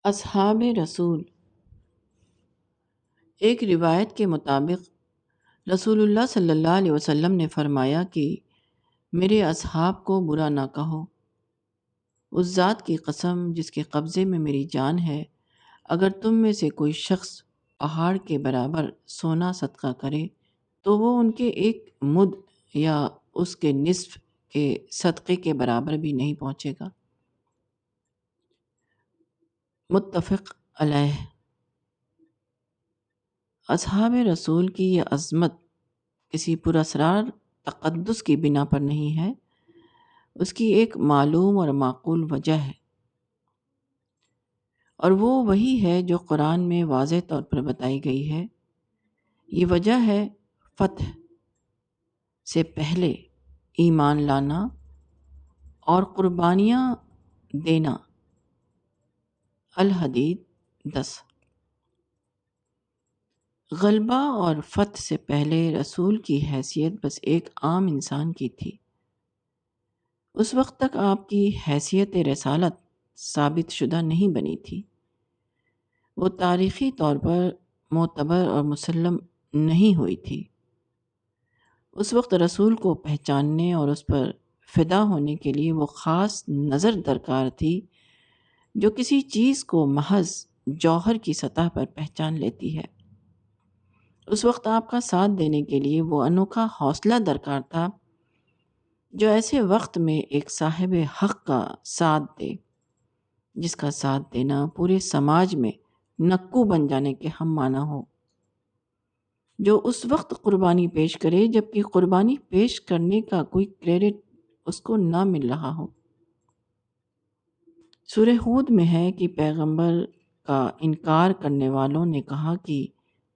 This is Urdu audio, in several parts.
اصحاب رسول۔ ایک روایت کے مطابق رسول اللہ صلی اللہ علیہ وسلم نے فرمایا کہ میرے اصحاب کو برا نہ کہو۔ اس ذات کی قسم جس کے قبضے میں میری جان ہے، اگر تم میں سے کوئی شخص پہاڑ کے برابر سونا صدقہ کرے تو وہ ان کے ایک مد یا اس کے نصف کے صدقے کے برابر بھی نہیں پہنچے گا۔ متفق علیہ۔ اصحاب رسول کی یہ عظمت کسی پراسرار تقدس کی بنا پر نہیں ہے، اس کی ایک معلوم اور معقول وجہ ہے، اور وہ وہی ہے جو قرآن میں واضح طور پر بتائی گئی ہے۔ یہ وجہ ہے فتح سے پہلے ایمان لانا اور قربانیاں دینا۔ الحدید 10۔ غلبہ اور فتح سے پہلے رسول کی حیثیت بس ایک عام انسان کی تھی۔ اس وقت تک آپ کی حیثیت رسالت ثابت شدہ نہیں بنی تھی، وہ تاریخی طور پر معتبر اور مسلم نہیں ہوئی تھی۔ اس وقت رسول کو پہچاننے اور اس پر فدا ہونے کے لیے وہ خاص نظر درکار تھی جو کسی چیز کو محض جوہر کی سطح پر پہچان لیتی ہے۔ اس وقت آپ کا ساتھ دینے کے لیے وہ انوکھا حوصلہ درکار تھا جو ایسے وقت میں ایک صاحب حق کا ساتھ دے، جس کا ساتھ دینا پورے سماج میں نکو بن جانے کے ہم معنی ہو، جو اس وقت قربانی پیش کرے جبکہ قربانی پیش کرنے کا کوئی کریڈٹ اس کو نہ مل رہا ہو۔ سورہ ہود میں ہے کہ پیغمبر کا انکار کرنے والوں نے کہا کہ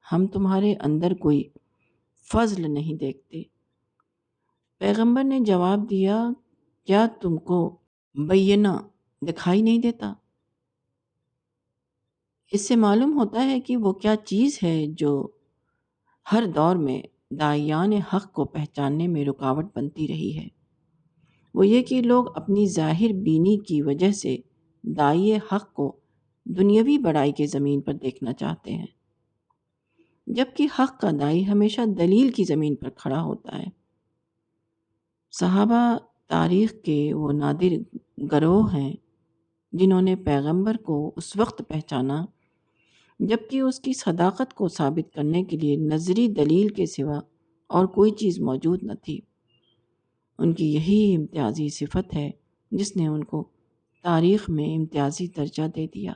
ہم تمہارے اندر کوئی فضل نہیں دیکھتے۔ پیغمبر نے جواب دیا، کیا تم کو بینہ دکھائی نہیں دیتا؟ اس سے معلوم ہوتا ہے کہ وہ کیا چیز ہے جو ہر دور میں داعیان حق کو پہچاننے میں رکاوٹ بنتی رہی ہے۔ وہ یہ کہ لوگ اپنی ظاہر بینی کی وجہ سے داعی حق کو دنیاوی بڑائی کے زمین پر دیکھنا چاہتے ہیں، جبکہ حق کا داعی ہمیشہ دلیل کی زمین پر کھڑا ہوتا ہے۔ صحابہ تاریخ کے وہ نادر گروہ ہیں جنہوں نے پیغمبر کو اس وقت پہچانا جبکہ اس کی صداقت کو ثابت کرنے کے لیے نظری دلیل کے سوا اور کوئی چیز موجود نہ تھی۔ ان کی یہی امتیازی صفت ہے جس نے ان کو تاریخ میں امتیازی درجہ دے دیا۔